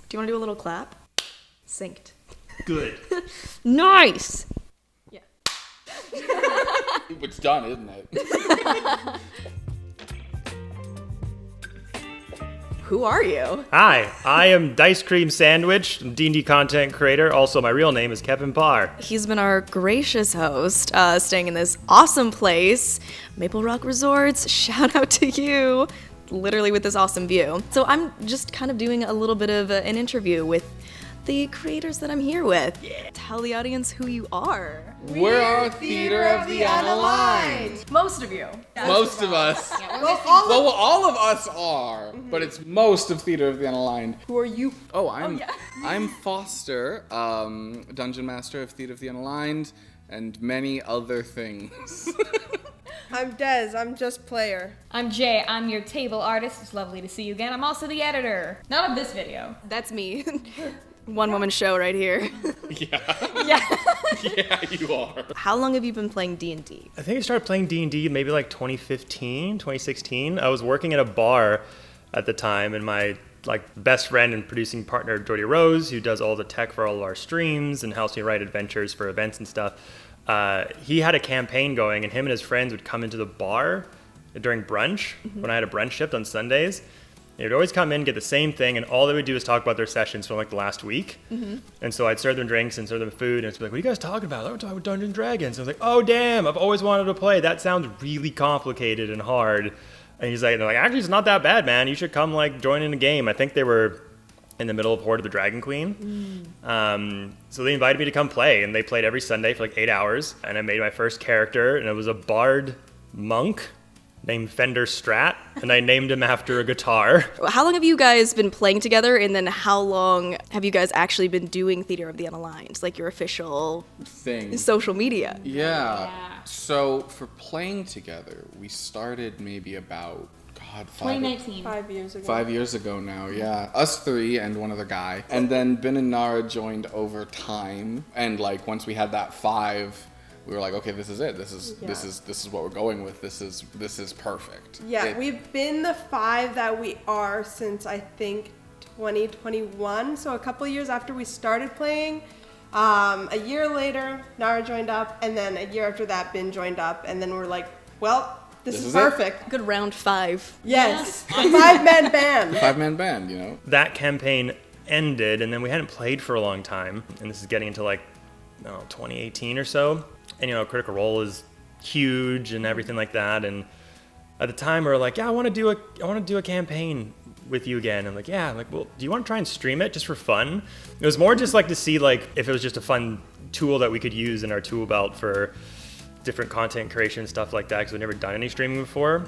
Do you want to do a little clap? Synced. Good. Nice! Yeah. It's done, isn't it? Who are you? Hi, I am Dicecreamsandwich, D&D content creator. Also, my real name is Kevin Parr. He's been our gracious host, staying in this awesome place, Maple Rock Resorts. Shout out to you, literally with this awesome view. So I'm just kind of doing a little bit of an interview with the creators that I'm here with. Yeah. Tell the audience who you are. We're our Theater of the Unaligned. Most of you. Most of us. Yeah, Well, all of us are, but it's most of Theater of the Unaligned. Who are you? Oh, I'm Foster, Dungeon Master of Theater of the Unaligned, and many other things. I'm Des. I'm just player. I'm Jay. I'm your table artist. It's lovely to see you again. I'm also the editor. Not of this video. That's me. One woman show right here. Yeah. Yeah. Yeah, you are. How long have you been playing D&D? I think I started playing D&D maybe like 2015, 2016. I was working at a bar at the time, and my best friend and producing partner, Jordy Rose, who does all the tech for all of our streams and helps me write adventures for events and stuff, he had a campaign going, and him and his friends would come into the bar during brunch, when I had a brunch shift on Sundays. They would always come in, get the same thing, and all they would do is talk about their sessions from like the last week. And so I'd serve them drinks and serve them food, and it's like, what are you guys talking about? I'm talking about Dungeons & Dragons. And I was like, oh damn, I've always wanted to play. That sounds really complicated and hard. And he's like, they're like, actually, it's not that bad, man. You should come like join in a game. I think they were in the middle of Horde of the Dragon Queen. So they invited me to come play, and they played every Sunday for like 8 hours. And I made my first character, and it was a bard monk named Fender Strat, and I named him after a guitar. How long have you guys been playing together, and then how long have you guys actually been doing Theater of the Unaligned, like your official Thing. social media? Yeah. Yeah. So for playing together, we started maybe about, 2019. 5 years ago. 5 years ago now, yeah. Us three and one other guy. And then Ben and Nara joined over time. And like once we had that 5, we were like, okay, this is it. This is what we're going with. This is perfect. Yeah, we've been the 5 that we are since I think 2021. So a couple years after we started playing. A year later, Nara joined up, and then a year after that, Ben joined up, and then we're like, well, this is perfect. Good round 5. Yes, the 5-man band. 5-man band, you know. That campaign ended, and then we hadn't played for a long time, and this is getting into like 2018 or so. And Critical Role is huge and everything like that. And at the time, we were like, yeah, I want to do a campaign with you again. I'm like, yeah. I'm like, well, do you want to try and stream it just for fun? It was more just like to see like if it was just a fun tool that we could use in our tool belt for different content creation and stuff like that, because we've never done any streaming before.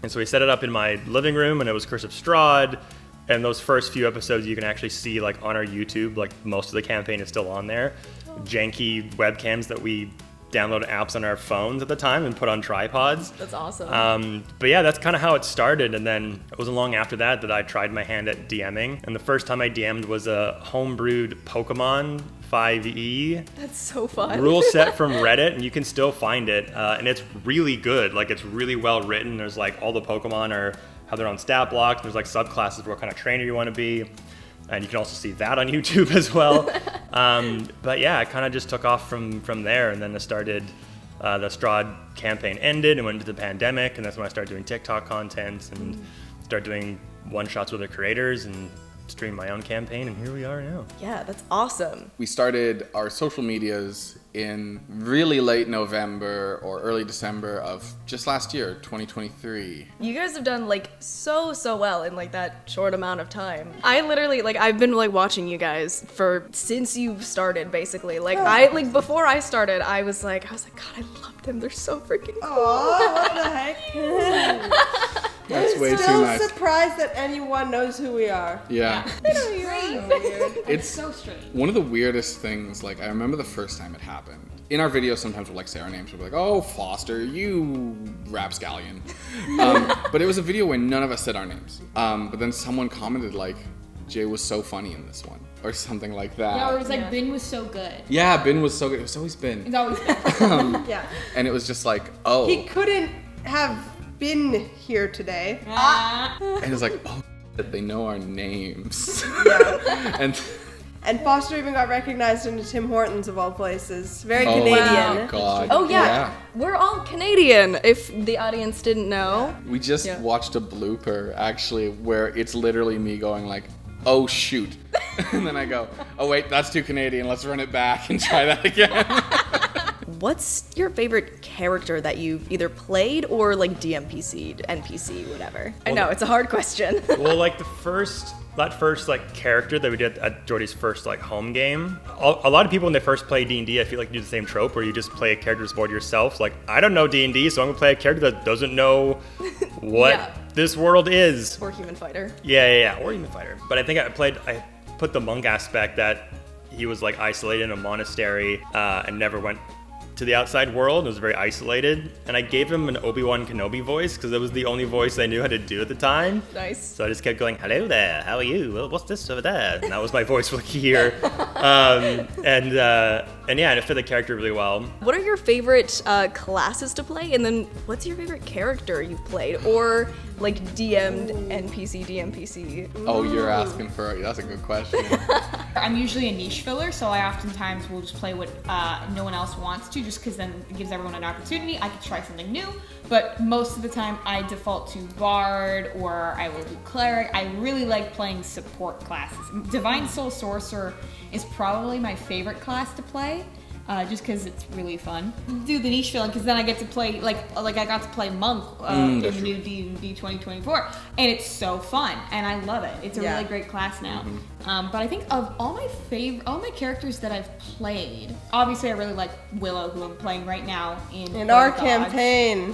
And so we set it up in my living room, and it was Curse of Strahd. And those first few episodes you can actually see like on our YouTube, like most of the campaign is still on there. Janky webcams that we download apps on our phones at the time and put on tripods. That's awesome. But yeah, that's kind of how it started. And then it wasn't long after that I tried my hand at DMing. And the first time I DM'd was a homebrewed Pokemon 5e That's so fun. rule set from Reddit, and you can still find it. And it's really good. Like, it's really well written. There's like all the Pokemon have their own stat blocks. There's like subclasses for what kind of trainer you want to be. And you can also see that on YouTube as well. But yeah, it kind of just took off from there. And then it started, the Strahd campaign ended and went into the pandemic. And that's when I started doing TikTok content and started doing one-shots with the creators and stream my own campaign. And here we are now. Yeah, that's awesome. We started our social medias in really late November or early December of just last year, 2023. You guys have done like so well in like that short amount of time. I literally I've been like watching you guys since you've started basically. Before I started, I was like, God, I love them. They're so freaking cool. Oh, what the heck? That's way too Still nice. surprised that anyone knows who we are. Yeah. It's so strange. One of the weirdest things, like I remember the first time it happened. In our videos, sometimes we'll like say our names. We'll be like, "Oh, Foster, you rapscallion." But it was a video where none of us said our names. But then someone commented like, "Jay was so funny in this one," or something like that. Yeah, or it was like, Ben was so good. Yeah, Ben was so good. It was always Ben. It's always Ben. Yeah. And it was just like, oh. He couldn't have been here today. And it's like, oh, That they know our names. Yeah. And And Foster even got recognized into Tim Hortons of all places. Very oh Canadian. my god. Oh yeah. We're all Canadian, if the audience didn't know. We just Yeah. watched a blooper actually where it's literally me going like, oh shoot. And then I go, oh wait, that's too Canadian. Let's run it back and try that again. What's your favorite character that you've either played or like DMPC'd, NPC, whatever? I know, it's a hard question. Well, like that first like character that we did at Jordy's first like home game. A lot of people when they first play D&D, I feel like do the same trope where you just play a character that's bored yourself. Like, I don't know D&D, so I'm gonna play a character that doesn't know what Yeah. this world is. Or human fighter. Yeah, or human fighter. But I think I put the monk aspect that he was like isolated in a monastery and never went to the outside world. It was very isolated, and I gave him an Obi-Wan Kenobi voice because it was the only voice I knew how to do at the time. Nice. So I just kept going, hello there, how are you? Well, what's this over there? And that was my voice for like a year. And yeah, and it fit the character really well. What are your favorite classes to play? And then what's your favorite character you've played? Or like DM'd NPC, DMPC? Oh, you're asking for that's a good question. I'm usually a niche filler, so I oftentimes will just play what no one else wants to, just because then it gives everyone an opportunity. I could try something new, but most of the time I default to Bard or I will do Cleric. I really like playing support classes. Divine Soul Sorcerer is probably my favorite class to play. Just because it's really fun. Do the niche filling because then I get to play like I got to play Monk in the new D&D 2024, and it's so fun and I love it. It's a really great class now. But I think of all my characters that I've played, obviously I really like Willow, who I'm playing right now in our Gods. campaign.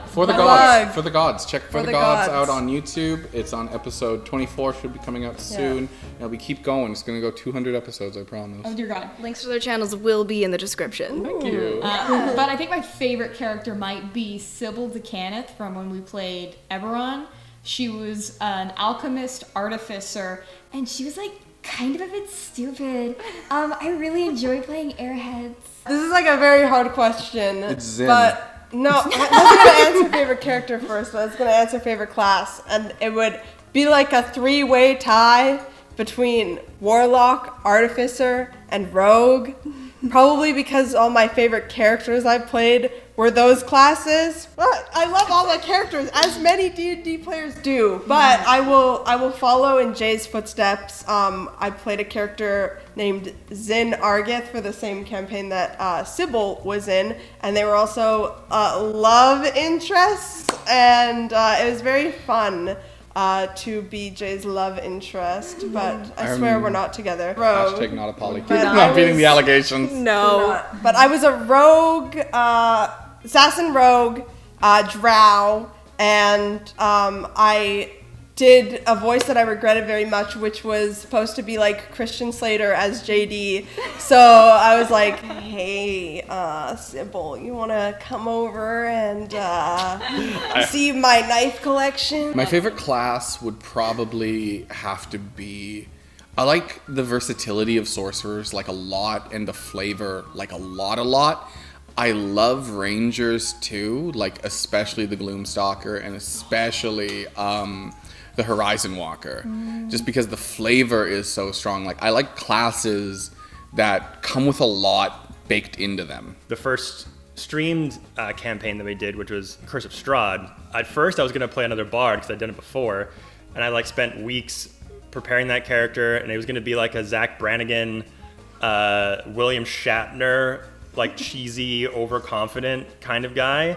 For the My gods. love. For the gods. Check For For the the gods Gods. out on YouTube. It's on episode 24. Should be coming out soon. And we keep going. It's gonna go 200 episodes, I promise. Oh dear God. Links to their channels will be in the description. Thank you. But I think my favorite character might be Sybil DeCaneth from when we played Eberron. She was an alchemist artificer, and she was like kind of a bit stupid. I really enjoy playing airheads. This is like a very hard question. It's Zen. But no, I was gonna answer favorite character first, but I was gonna answer favorite class, and it would be like a 3-way tie between Warlock, Artificer, and Rogue. Probably because all my favorite characters I played were those classes. But I love all my characters, as many D&D players do. But I will follow in Jay's footsteps. I played a character named Zin Argith for the same campaign that Sybil was in, and they were also love interests, and it was very fun. To be Jay's love interest, but I swear we're not together. Rogue. Hashtag not a poly. But I Not beating was- the allegations. No. But I was a rogue, assassin rogue, drow, and I did a voice that I regretted very much, which was supposed to be like Christian Slater as JD. So I was like, hey, Sybil, you want to come over and see my knife collection? My favorite class would probably have to be. I like the versatility of sorcerers like a lot, and the flavor like a lot. I love rangers too, like especially the Gloomstalker and especially the Horizon Walker, just because the flavor is so strong. Like I like classes that come with a lot baked into them. The first streamed campaign that we did, which was Curse of Strahd, at first I was going to play another bard because I'd done it before, and I like spent weeks preparing that character, and it was going to be like a Zach Brannigan, William Shatner, like cheesy, overconfident kind of guy.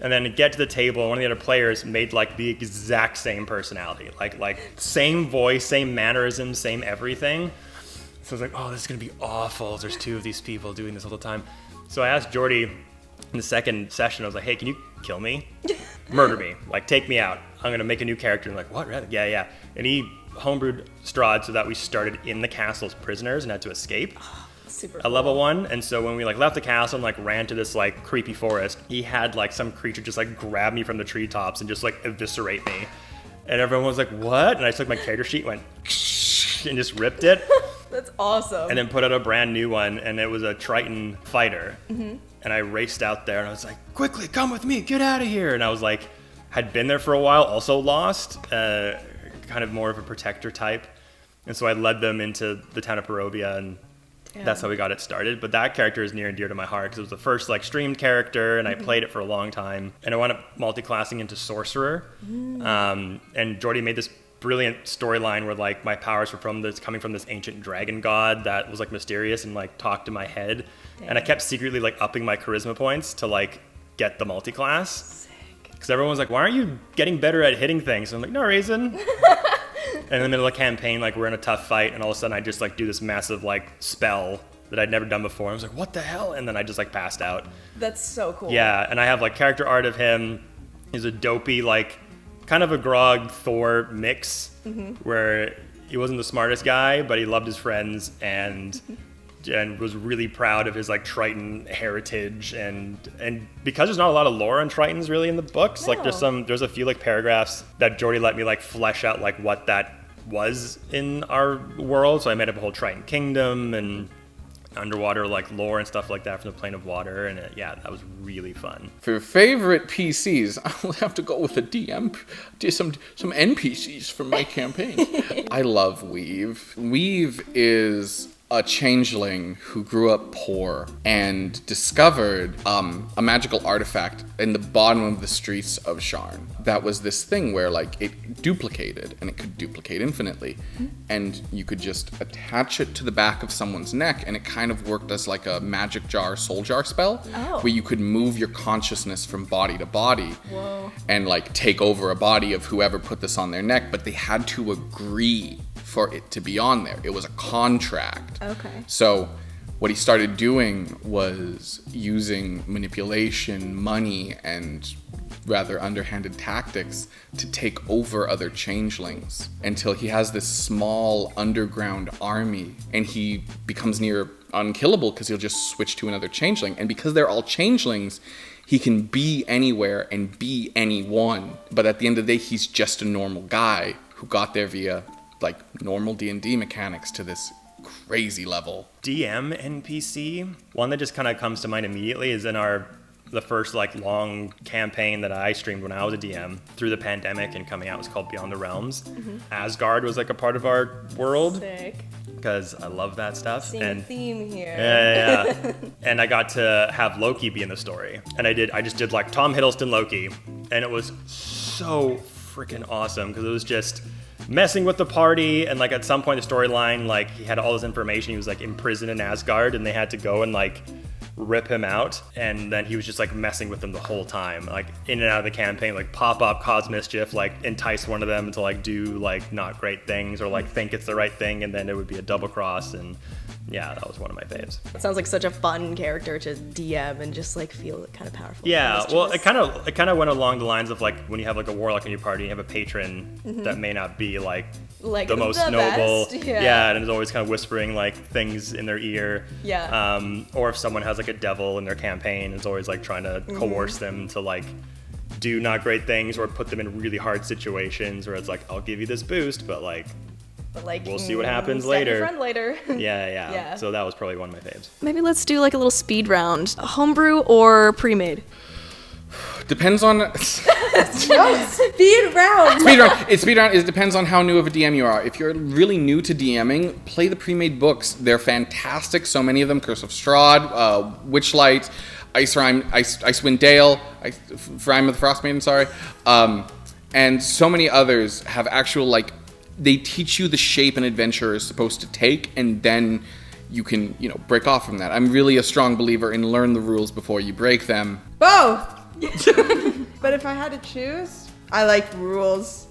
And then to get to the table, one of the other players made like the exact same personality, like same voice, same mannerisms, same everything. So I was like, oh, this is gonna be awful. There's two of these people doing this all the time. So I asked Jordy in the second session, I was like, hey, can you kill me? Murder me, like take me out. I'm gonna make a new character. And like, what? Yeah. And he homebrewed Strahd so that we started in the castle as prisoners and had to escape. Super A level 1, and so when we like left the castle and like ran to this like creepy forest, he had like some creature just like grab me from the treetops and just like eviscerate me, and everyone was like, what? And I took my character sheet, went and just ripped it, That's awesome. and then put out a brand new one, and it was a Triton fighter. And I raced out there and I was like, quickly come with me, get out of here. And I was like, had been there for a while, also lost, kind of more of a protector type. And so I led them into the town of Barovia, and that's how we got it started. But that character is near and dear to my heart because it was the first like streamed character, and I played it for a long time. And I wound up multi-classing into sorcerer. And Jordy made this brilliant storyline where like my powers were coming from this ancient dragon god that was like mysterious and like talked to my head. And I kept secretly like upping my charisma points to like get the multi-class. Because everyone was like, why aren't you getting better at hitting things? And I'm like, no reason. And in the middle of the campaign, like we're in a tough fight, and all of a sudden I just like do this massive like spell that I'd never done before. I was like, what the hell? And then I just like passed out. That's so cool. Yeah, and I have like character art of him. He's a dopey, like kind of a Grog Thor mix, where he wasn't the smartest guy, but he loved his friends and was really proud of his like Triton heritage, and because there's not a lot of lore on Tritons really in the books, like there's a few like paragraphs that Jordy let me like flesh out like what that was in our world. So I made up a whole Triton kingdom and underwater like lore and stuff like that from the plane of water, and that was really fun. For your favorite PCs, I'll have to go with a DM, some NPCs from my campaign. I love Weave. Weave is a changeling who grew up poor and discovered a magical artifact in the bottom of the streets of Sharn. That was this thing where like it duplicated, and it could duplicate infinitely. And you could just attach it to the back of someone's neck, and it kind of worked as like a magic jar, soul jar spell, where you could move your consciousness from body to body and like take over a body of whoever put this on their neck, but they had to agree for it to be on there. It was a contract. Okay. So what he started doing was using manipulation, money, and rather underhanded tactics to take over other changelings until he has this small underground army, and he becomes near unkillable because he'll just switch to another changeling. And because they're all changelings, he can be anywhere and be anyone. But at the end of the day, he's just a normal guy who got there via like normal D&D mechanics to this crazy level. DM NPC, one that just kind of comes to mind immediately is in the first like long campaign that I streamed when I was a DM through the pandemic and coming out. It was called Beyond the Realms. Asgard was like a part of our world. Sick. Because I love that stuff. Seeing a theme here. Yeah. And I got to have Loki be in the story. And I just did like Tom Hiddleston Loki. And it was so freaking awesome because it was just messing with the party, and like at some point the storyline, like he had all this information, he was like imprisoned in Asgard, and they had to go and like rip him out, and then he was just like messing with them the whole time, like in and out of the campaign, like pop up, cause mischief, like entice one of them to like do like not great things or like think it's the right thing, and then it would be a double cross. And yeah, that was one of my faves. It sounds like such a fun character to DM and just like feel kind of powerful. Yeah, well, it kind of went along the lines of like when you have like a warlock in your party, you have a patron that may not be like the most noble. Best. Yeah, and is always kind of whispering like things in their ear. Yeah. Or if someone has like a devil in their campaign, it's always like trying to coerce them to like do not great things or put them in really hard situations where it's like, I'll give you this boost, but like we'll see what happens later. Your friend later. Yeah. So that was probably one of my faves. Maybe let's do like a little speed round. Homebrew or pre-made? Depends on No, speed round. speed round. It depends on how new of a DM you are. If you're really new to DMing, play the pre-made books. They're fantastic. So many of them: Curse of Strahd, Witchlight, Icewind Dale, Rime of the Frost Maiden. Sorry, and so many others have actual like. They teach you the shape an adventurer is supposed to take, and then you can, break off from that. I'm really a strong believer in learn the rules before you break them. Both. But if I had to choose, I like rules.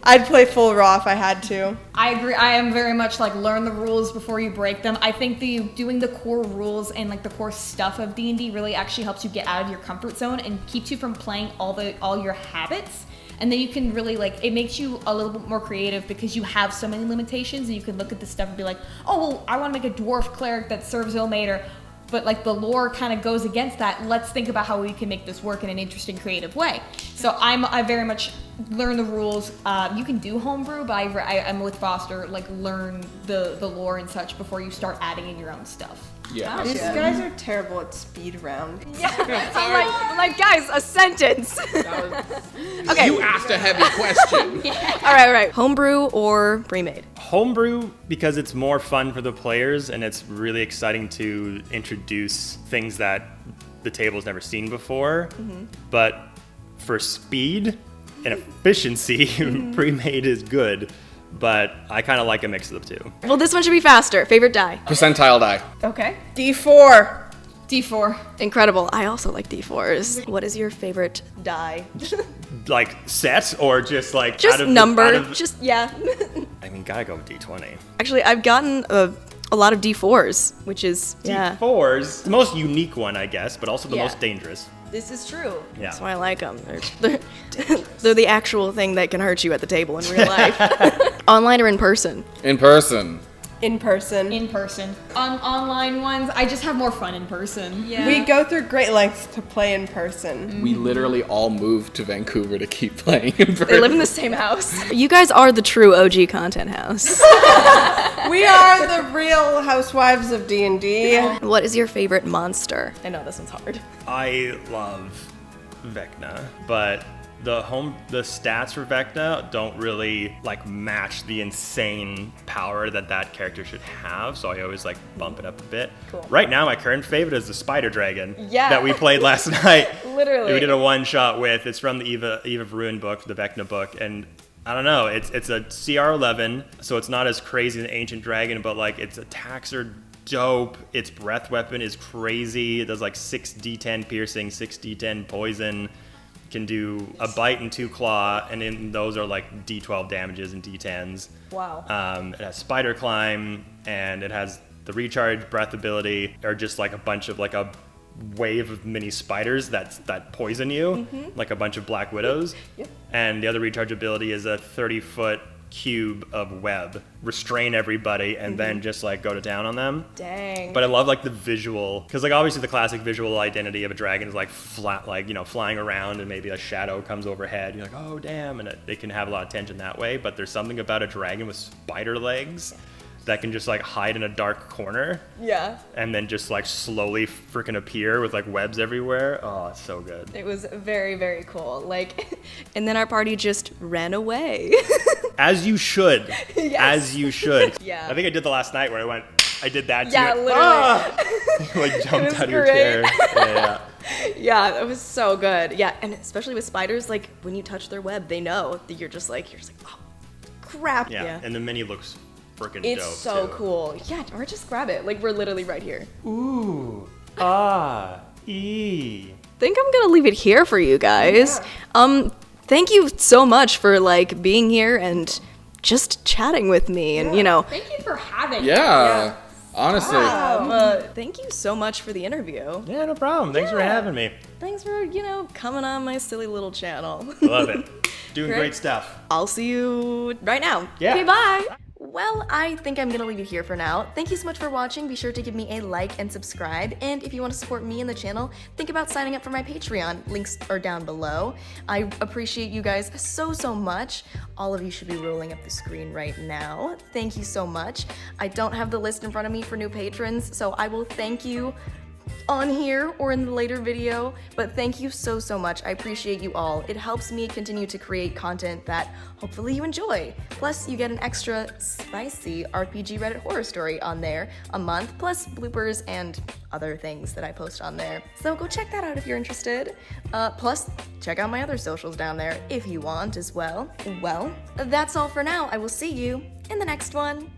I'd play full raw if I had to. I agree. I am very much like learn the rules before you break them. I think doing the core rules and like the core stuff of D&D really actually helps you get out of your comfort zone and keeps you from playing all your habits. And then you can really it makes you a little bit more creative because you have so many limitations, and you can look at this stuff and be like, oh, well, I want to make a dwarf cleric that serves Ilmater, but like the lore kind of goes against that. Let's think about how we can make this work in an interesting, creative way. So I very much learn the rules. You can do homebrew, but I'm with Foster. Like learn the lore and such before you start adding in your own stuff. Yeah. These guys are terrible at speed round. I'm like, guys, a sentence. Okay. You asked a heavy question. All right. Homebrew or pre-made? Homebrew, because it's more fun for the players and it's really exciting to introduce things that the table's never seen before. But for speed and efficiency, pre-made is good. But I kind of like a mix of the two. Well, this one should be faster. Favorite die? Percentile die. Okay. D4. D4. Incredible. I also like D4s. What is your favorite die? Like set or just like Just number. out of- Just, yeah. I mean, gotta go with D20. Actually, I've gotten a lot of D4s, which is, yeah. D4's the most unique one, I guess, but also the Yeah. most dangerous. This is true. Yeah. That's why I like them. They're the actual thing that can hurt you at the table in real life. Online or in person? In person. In person. In person. On online ones, I just have more fun in person. Yeah. We go through great lengths to play in person. We literally all moved to Vancouver to keep playing in person. They live in the same house. You guys are the true OG content house. We are the real housewives of D&D. What is your favorite monster? I know this one's hard. I love Vecna, but the stats for Vecna don't really like match the insane power that character should have, so I always like bump it up a bit. Cool. Right now, my current favorite is the Spider Dragon Yeah. that we played last night. Literally. We did a one-shot with. It's from the Eve of Ruin book, the Vecna book, and I don't know. It's a CR11, so it's not as crazy as an Ancient Dragon, but like its attacks are dope. Its breath weapon is crazy. It does like 6d10 piercing, 6d10 poison. Can do a bite and 2 claw, and then those are like d12 damages and d10s. Wow. It has spider climb, and it has the recharge breath ability, or just like a bunch of like a wave of mini spiders that poison you, like a bunch of black widows. Yep. And the other recharge ability is a 30-foot cube of web, restrain everybody, and then just like go to town on them. Dang. But I love like the visual, because like obviously the classic visual identity of a dragon is like flat, like, you know, flying around and maybe a shadow comes overhead. You're like, oh damn, and they can have a lot of tension that way. But there's something about a dragon with spider legs that can just like hide in a dark corner Yeah. and then just like slowly freaking appear with like webs everywhere. Oh, it's so good. It was very, very cool. Like, and then our party just ran away. As you should. Yes. As you should. Yeah. I think I did the last night where I did that too. Yeah, literally. You like was jumped out of your great. chair. Yeah. Yeah, that was so good. Yeah, and especially with spiders, like when you touch their web, they know that you're just like, oh, crap. Yeah. And the mini looks freaking It's dope. so too. cool. Yeah, or just grab it. Like we're literally right here. Ooh. Think I'm gonna leave it here for you guys. Thank you so much for like being here and just chatting with me, and you know, Thank you for having me. Yeah. Honestly. thank you so much for the interview. Yeah, no problem. Thanks for having me. Thanks for coming on my silly little channel. Love it. Doing Great. great stuff. I'll see you right now. Yeah. Okay, bye. Well, I think I'm gonna leave it here for now. Thank you so much for watching. Be sure to give me a like and subscribe. And if you want to support me and the channel, think about signing up for my Patreon. Links are down below. I appreciate you guys so, so much. All of you should be rolling up the screen right now. Thank you so much. I don't have the list in front of me for new patrons, so I will thank you on here or in the later video, but thank you so, so much. I appreciate you all. It helps me continue to create content that hopefully you enjoy. Plus, you get an extra spicy RPG Reddit horror story on there a month, plus bloopers and other things that I post on there. So go check that out if you're interested. Plus, check out my other socials down there if you want as well. Well, that's all for now. I will see you in the next one.